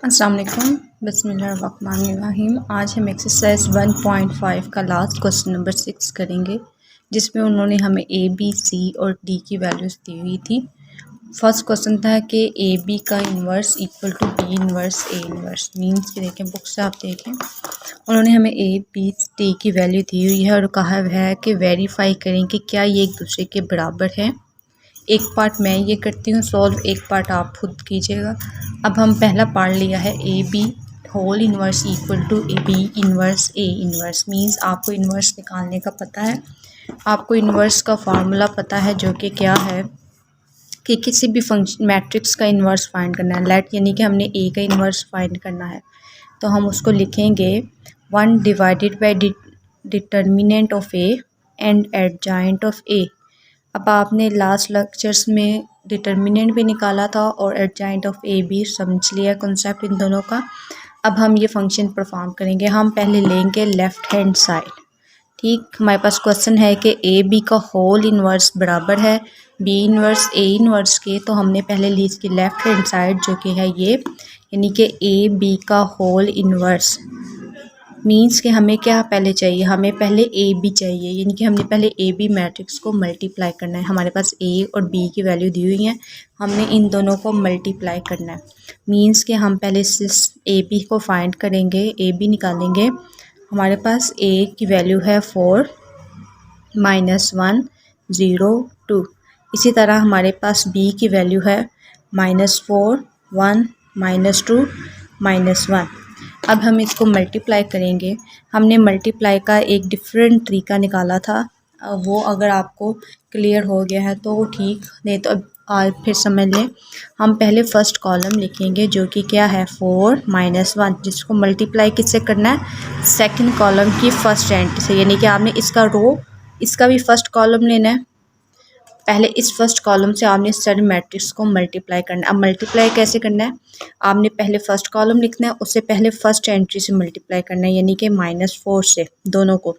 अस्सलाम वालेकुम, बिस्मिल्लाहिर्रहमानिर्रहीम। आज हम एक्सरसाइज 1.5 का लास्ट क्वेश्चन नंबर 6 करेंगे, जिसमें उन्होंने हमें ए बी सी और डी की वैल्यूज़ दी हुई थी। फर्स्ट क्वेश्चन था कि ए बी का inverse equal to B inverse A inverse means कि देखें बुक से आप देखें, उन्होंने हमें ए बी डी की वैल्यू दी हुई है और कहा है कि वेरीफाई करें कि क्या ये एक दूसरे के बराबर है। एक पार्ट मैं ये करती हूँ सॉल्व, एक पार्ट आप खुद कीजिएगा। अब हम पहला पार्ट लिया है A B whole inverse equal to A B inverse A inverse means आपको इन्वर्स निकालने का पता है, आपको इन्वर्स का फार्मूला पता है जो कि क्या है कि किसी भी फंक्शन मैट्रिक्स का इन्वर्स फाइंड करना है। लेट यानी कि हमने ए का इन्वर्स फाइंड करना है तो हम उसको लिखेंगे 1 divided by determinant of A and adjoint of A. अब आपने लास्ट लेक्चर्स में डिटर्मिनेंट भी निकाला था और एडजॉइंट ऑफ ए भी समझ लिया कॉन्सेप्ट इन दोनों का। अब हम ये फंक्शन परफॉर्म करेंगे। हम पहले लेंगे लेफ़्ट हैंड साइड। ठीक, हमारे पास क्वेश्चन है कि ए बी का होल इन्वर्स बराबर है बी इन्वर्स ए इन्वर्स के, तो हमने पहले ली इसकी लेफ़्ट हैंड साइड जो कि है ये, यानी कि ए बी का होल इन्वर्स मीन्स कि हमें क्या पहले चाहिए, हमें पहले ए बी चाहिए, यानी कि हमने पहले ए बी मैट्रिक्स को मल्टीप्लाई करना है। हमारे पास ए और बी की वैल्यू दी हुई है, हमने इन दोनों को मल्टीप्लाई करना है। मीन्स कि हम पहले ए बी को फाइंड करेंगे, ए बी निकालेंगे। हमारे पास ए की वैल्यू है 4 -1 0 2। इसी तरह हमारे पास बी की वैल्यू है -4 1 -2 -1। अब हम इसको मल्टीप्लाई करेंगे। हमने मल्टीप्लाई का एक डिफरेंट तरीका निकाला था, वो अगर आपको क्लियर हो गया है तो ठीक, नहीं तो अब आज फिर समझ लें। हम पहले फ़र्स्ट कॉलम लिखेंगे जो कि क्या है 4 -1, जिसको मल्टीप्लाई किससे करना है, सेकंड कॉलम की फ़र्स्ट एंट्री से, यानी कि आपने इसका रो इसका भी फ़र्स्ट कॉलम लेना है। पहले इस फर्स्ट कॉलम से आपने सारे मैट्रिक्स को मल्टीप्लाई करना है। अब मल्टीप्लाई कैसे करना है, आपने पहले फर्स्ट कॉलम लिखना है, उससे पहले फर्स्ट एंट्री से मल्टीप्लाई करना है, यानी कि -4 से दोनों को।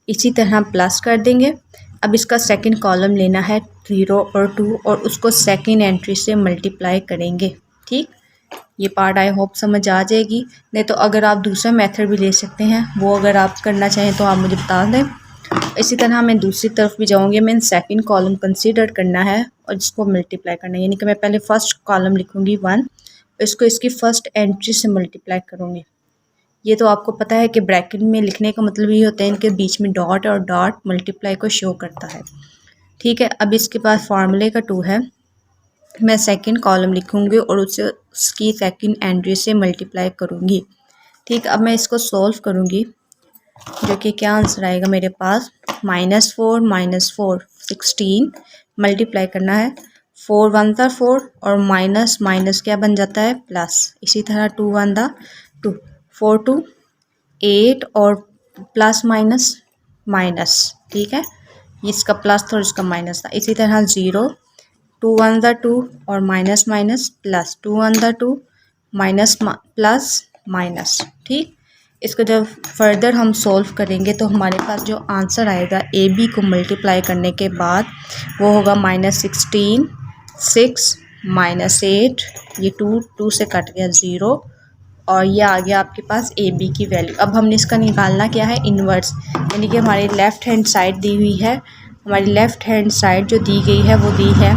इसी तरह प्लस कर देंगे। अब इसका सेकंड कॉलम लेना है 0 और 2 और उसको सेकंड एंट्री से मल्टीप्लाई करेंगे। ठीक, ये पार्ट आई होप समझ आ जाएगी। नहीं तो अगर आप दूसरा मेथड भी ले सकते हैं, वो अगर आप करना चाहें तो आप मुझे बता दें। इसी तरह मैं दूसरी तरफ भी जाऊंगी। मैं सेकंड कॉलम कंसीडर करना है और इसको मल्टीप्लाई करना है, यानी कि मैं पहले फर्स्ट कॉलम लिखूंगी 1, इसको इसकी फर्स्ट एंट्री से मल्टीप्लाई करूंगी। ये तो आपको पता है कि ब्रैकेट में लिखने का मतलब ये होता है इनके बीच में डॉट और डॉट मल्टीप्लाई को शो करता है। ठीक है, अब इसके पास फार्मूले का 2 है, मैं सेकंड कॉलम लिखूंगी और उसे उसकी सेकंड एंट्री से मल्टीप्लाई करूंगी। ठीक, अब मैं इसको सॉल्व करूंगी, जो कि क्या आंसर आएगा मेरे पास -4 -4 16 मल्टीप्लाई करना है। 4 1 ज़ा 4 और माइनस माइनस क्या बन जाता है प्लस। इसी तरह 2 1 ज़ा 2 4 2 8 और प्लस माइनस माइनस। ठीक है, इसका प्लस था और इसका माइनस था। इसी तरह 0 2 1 ज़ा 2 और माइनस माइनस प्लस 2 1 ज़ा 2 माइनस प्लस माइनस। ठीक, इसको जब फर्दर हम सॉल्व करेंगे तो हमारे पास जो आंसर आएगा ए बी को मल्टीप्लाई करने के बाद वो होगा -16 6 -8, ये 2 से कट गया 0 और ये आ गया आपके पास ए बी की वैल्यू। अब हमने इसका निकालना क्या है, इन्वर्स, यानी कि हमारी लेफ़्ट हैंड साइड दी हुई है। हमारी लेफ़्ट हैंड साइड जो दी गई है वो दी है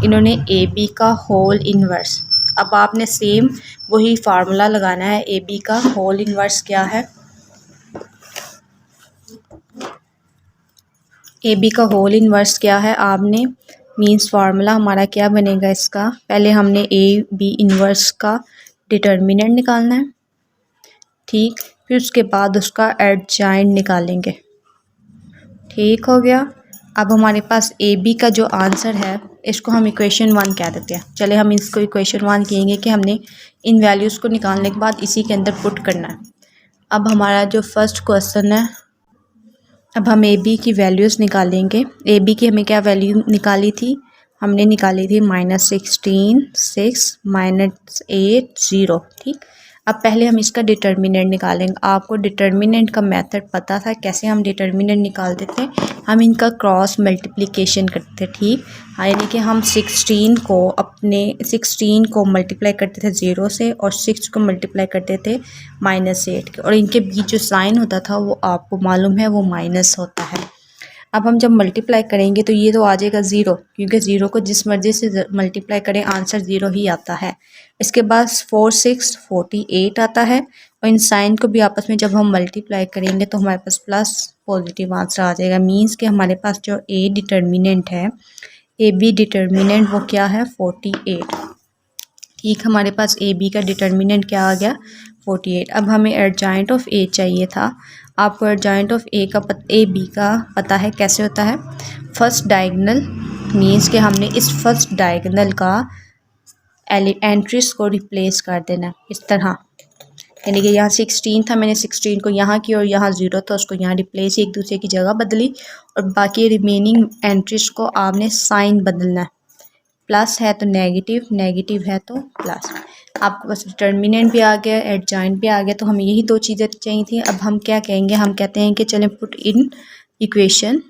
इन्होंने ए बी का होल इन्वर्स। अब आपने सेम वही फार्मूला लगाना है। ए बी का होल इन्वर्स क्या है, ए बी का होल इन्वर्स क्या है, आपने मीन्स फार्मूला हमारा क्या बनेगा इसका, पहले हमने ए बी इन्वर्स का डिटर्मिनेंट निकालना है। ठीक, फिर उसके बाद उसका एडजॉइंट निकालेंगे। ठीक हो गया। अब हमारे पास ए बी का जो आंसर है इसको हम इक्वेशन 1 कह देते हैं। चले हम इसको इक्वेशन 1 कहेंगे कि हमने इन वैल्यूज़ को निकालने के बाद इसी के अंदर पुट करना है। अब हमारा जो फर्स्ट क्वेश्चन है, अब हम ए बी की वैल्यूज़ निकालेंगे। ए बी की हमें क्या वैल्यू निकाली थी, हमने निकाली थी -16 6 -8 0। ठीक, अब पहले हम इसका डिटर्मिनेंट निकालेंगे। आपको डिटर्मिनेंट का मेथड पता था कैसे हम डिटर्मिनेंट निकालते थे? हम इनका क्रॉस मल्टीप्लिकेशन करते थे, ठीक। हाँ, यानी कि हम 16 को मल्टीप्लाई करते थे 0 से और 6 को मल्टीप्लाई करते थे -8 के, और इनके बीच जो साइन होता था वो आपको मालूम है वो माइनस होता है। अब हम जब मल्टीप्लाई करेंगे तो ये तो आ जाएगा 0, क्योंकि 0 को जिस मर्ज़ी से मल्टीप्लाई करें आंसर 0 ही आता है। इसके बाद 4 6 48 आता है, और इन साइन को भी आपस में जब हम मल्टीप्लाई करेंगे तो हमारे पास प्लस पॉजिटिव आंसर आ जाएगा। मीन्स कि हमारे पास जो ए डिटर्मिनेंट है, ए बी डिटर्मिनेंट वो क्या है? 48। ठीक, हमारे पास ए बी का डिटर्मिनेंट क्या आ गया? 48। अब हमें एडजॉइंट ऑफ ए चाहिए था। आपको एडजॉइंट ऑफ ए बी का पता है कैसे होता है? फर्स्ट डायगोनल, मीन्स कि हमने इस फर्स्ट डायगोनल का एंट्रीज को रिप्लेस कर देना इस तरह। यानी कि यहाँ 16 था, मैंने 16 को यहाँ की और यहाँ 0 था उसको यहाँ रिप्लेस, एक दूसरे की जगह बदली, और बाकी रिमेनिंग एंट्रीज को आपने साइन बदलना है। प्लस है तो नेगेटिव, नेगेटिव है तो प्लस। आपके पास डिटर्मिनेंट भी आ गया, एडजॉइंट भी आ गया, तो हमें यही दो चीज़ें चाहिए थी। अब हम क्या कहेंगे? हम कहते हैं कि चलें पुट इन इक्वेशन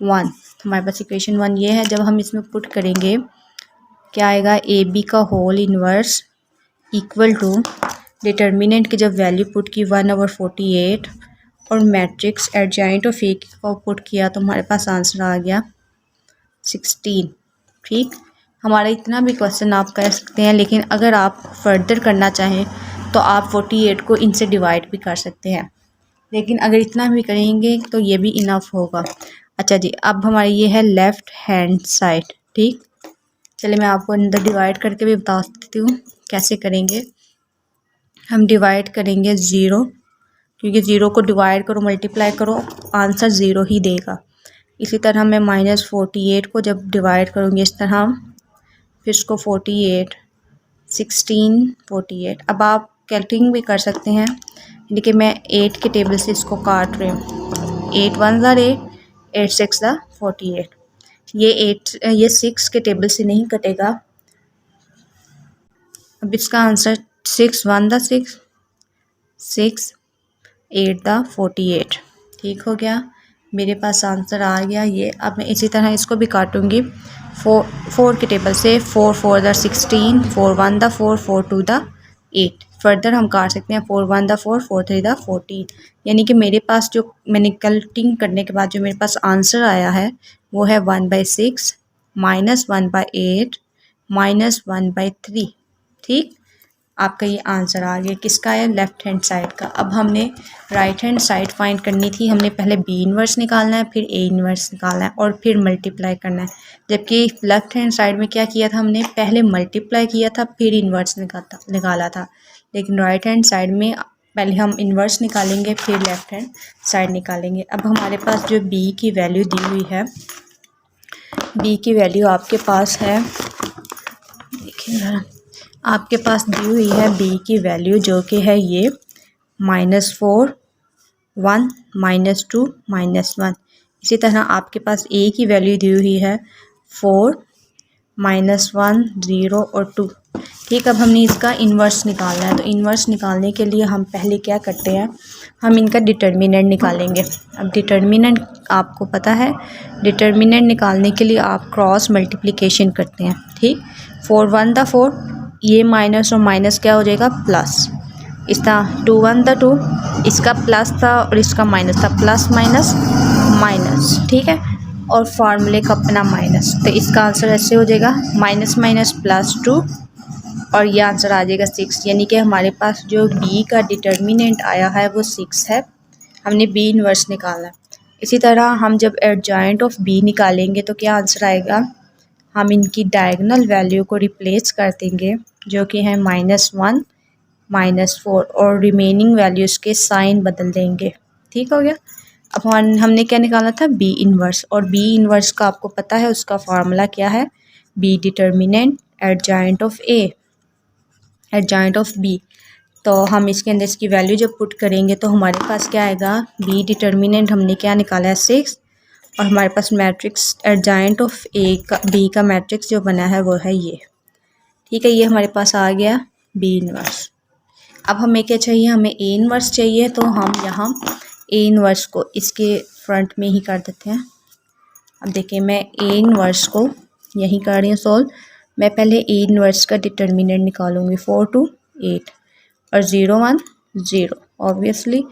1। हमारे पास इक्वेशन 1 ये है। जब हम इसमें पुट करेंगे क्या आएगा? ए बी का whole inverse equal to determinant की जब वैल्यू पुट की 1/48 और मैट्रिक्स एडजॉइंट ऑफ ए को पुट किया तो हमारे पास आंसर आ गया 16। ठीक, हमारा इतना भी क्वेश्चन आप कर सकते हैं, लेकिन अगर आप फर्दर करना चाहें तो आप 48 को इनसे डिवाइड भी कर सकते हैं, लेकिन अगर इतना भी करेंगे तो ये भी इनफ होगा। अच्छा जी, अब हमारी ये है लेफ़्ट हैंड साइड। ठीक, चलिए मैं आपको अंदर डिवाइड करके भी बता देती हूँ कैसे करेंगे। हम डिवाइड करेंगे 0, क्योंकि 0 को डिवाइड करो मल्टीप्लाई करो आंसर 0 ही देगा। इसी तरह मैं -48 को जब डिवाइड करूँगी इस तरह, फिर इसको 48 16 48। अब आप कैलकुलेटिंग भी कर सकते हैं, लेकिन मैं 8 के टेबल से इसको काट रही हूँ। 8 1 8, 8 6 48। ये 6 के टेबल से नहीं कटेगा। अब इसका आंसर 6 1 6, 6 8 48। ठीक हो गया, मेरे पास आंसर आ गया ये। अब मैं इसी तरह इसको भी काटूंगी 4 के टेबल से। 4 4 16, 4 1 4, 4 2 8। फर्दर हम काट सकते हैं 4 1 4, 4 3 14। यानी कि मेरे पास जो मैंने कैलकुलेटिंग करने के बाद जो मेरे पास आंसर आया है वो है 1/6 -1/8 -1/3। ठीक, आपका ये आंसर आ गया। किसका है? लेफ़्ट हैंड साइड का। अब हमने राइट हैंड साइड फाइंड करनी थी। हमने पहले बी इन्वर्स निकालना है, फिर ए इन्वर्स निकालना है और फिर मल्टीप्लाई करना है। जबकि लेफ़्ट हैंड साइड में क्या किया था हमने? पहले मल्टीप्लाई किया था फिर इन्वर्स निकाला था। लेकिन राइट हैंड साइड में पहले हम इन्वर्स निकालेंगे फिर लेफ़्ट हैंड साइड निकालेंगे। अब हमारे पास जो बी की वैल्यू दी हुई है, बी की वैल्यू आपके पास है, देखिए आपके पास दी हुई है बी की वैल्यू जो कि है ये -4 1 -2 -1। इसी तरह आपके पास ए की वैल्यू दी हुई है 4 -1 0 और 2। ठीक, अब हमने इसका इन्वर्स निकालना है, तो इन्वर्स निकालने के लिए हम पहले क्या करते हैं? हम इनका डिटर्मिनेंट निकालेंगे। अब डिटर्मिनेंट आपको पता है, डिटर्मिनेंट निकालने के लिए आप क्रॉस मल्टीप्लिकेशन करते हैं। ठीक, 4 1 4, ये माइनस और माइनस क्या हो जाएगा? प्लस। इसका 2 1 2, इसका प्लस था और इसका माइनस था, प्लस माइनस माइनस। ठीक है, और फार्मूले का अपना माइनस, तो इसका आंसर ऐसे हो जाएगा माइनस माइनस +2 और ये आंसर आ जाएगा 6। यानी कि हमारे पास जो बी का डिटर्मिनेंट आया है वो 6 है। हमने बी इन्वर्स निकालना है। इसी तरह हम जब एडजॉइंट ऑफ बी निकालेंगे तो क्या आंसर आएगा? हम इनकी डायगोनल वैल्यू को रिप्लेस कर देंगे जो कि है -1 -4 और रिमेनिंग वैल्यूज़ के साइन बदल देंगे। ठीक हो गया। अब हमने क्या निकालना था? बी इन्वर्स, और बी इन्वर्स का आपको पता है उसका फार्मूला क्या है? B determinant adjoint of A adjoint of B. तो हम इसके अंदर इसकी वैल्यू जब पुट करेंगे तो हमारे पास क्या आएगा? बी डिटर्मिनेंट हमने क्या निकाला है? 6, और हमारे पास मैट्रिक्स एडजॉइंट ऑफ ए का बी का मैट्रिक्स जो बना है वो है ये। ठीक है, ये हमारे पास आ गया बी इन्वर्स। अब हमें क्या चाहिए, हमें ए इनवर्स चाहिए, तो हम यहाँ ए इनवर्स को इसके फ्रंट में ही कर देते हैं। अब देखिए मैं ए इनवर्स को यहीं कर रही हूँ सॉल्व। मैं पहले ए इनवर्स का डिटर्मिनेंट निकालूंगी 4 2 8 और 0 1 0, ऑब्वियसली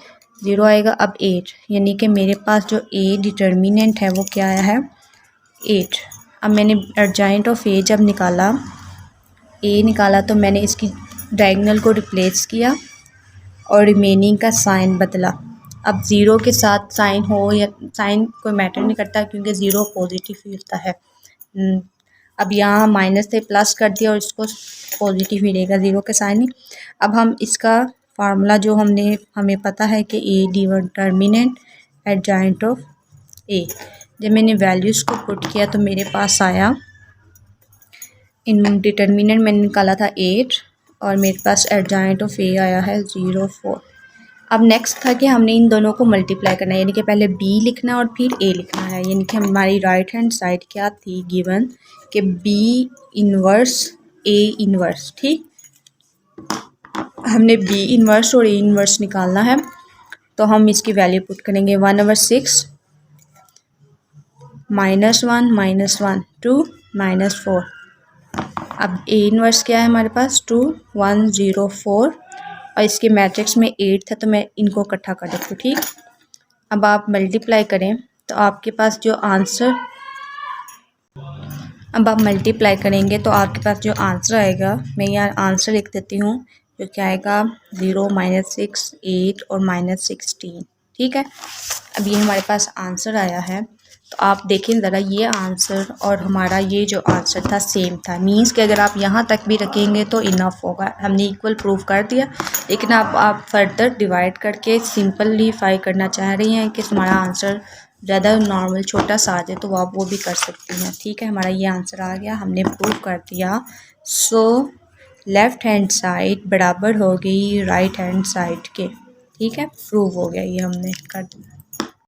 0 आएगा। अब 8 यानी कि मेरे पास जो ए डिटर्मिनेंट है वो क्या आया है 8। अब मैंने एडजॉइंट ऑफ ए जब निकाला, ए निकाला तो मैंने इसकी डायगोनल को रिप्लेस किया और रिमेनिंग का साइन बदला। अब ज़ीरो के साथ साइन हो या साइन कोई मैटर नहीं करता क्योंकि ज़ीरो पॉजिटिव ही होता है। अब यहाँ माइनस से प्लस कर दिया और इसको पॉजिटिव ही रहेगा, ज़ीरो के साइन ही। अब हम इसका फार्मूला जो हमें पता है कि ए डिटर्मिनेंट एडजॉइंट ऑफ ए, जब मैंने वैल्यूज़ को पुट किया तो मेरे पास आया, इन डिटर्मिनेंट मैंने निकाला था 8 और मेरे पास एडजॉइंट ऑफ ए आया है 0 4। अब नेक्स्ट था कि हमने इन दोनों को मल्टीप्लाई करना है, यानी कि पहले बी लिखना और फिर ए लिखना है। यानी कि हमारी राइट हैंड साइड क्या थी गिवन कि बी इनवर्स ए इनवर्स, ठीक। हमने बी इनवर्स और ए इनवर्स निकालना है, तो हम इसकी वैल्यू पुट करेंगे 1/6 -1 2 -4। अब ए इनवर्स क्या है हमारे पास 2 1 0 4 और इसके मैट्रिक्स में 8 था तो मैं इनको इकट्ठा कर देती हूँ, ठीक। अब आप मल्टीप्लाई करें तो आपके पास जो आंसर, अब आप मल्टीप्लाई करेंगे तो आपके पास जो आंसर आएगा, मैं यहाँ आंसर लिख देती हूँ, जो क्या आएगा 0 -6 8 और -16, ठीक है। अब ये हमारे पास आंसर आया है, तो आप देखें ज़रा ये आंसर और हमारा ये जो आंसर था सेम था। मींस कि अगर आप यहाँ तक भी रखेंगे तो इनफ होगा। हमने इक्वल प्रूव कर दिया, लेकिन आप फर्दर डिवाइड करके सिंपलीफाई करना चाह रही हैं कि हमारा आंसर ज़्यादा नॉर्मल छोटा सा आ जाए तो आप वो भी कर सकती हैं, ठीक है। हमारा ये आंसर आ गया, हमने प्रूव कर दिया। सो लेफ़्ट हैंड साइड बराबर हो गई राइट हैंड साइड के, ठीक है। प्रूव हो गया, ये हमने कर दिया।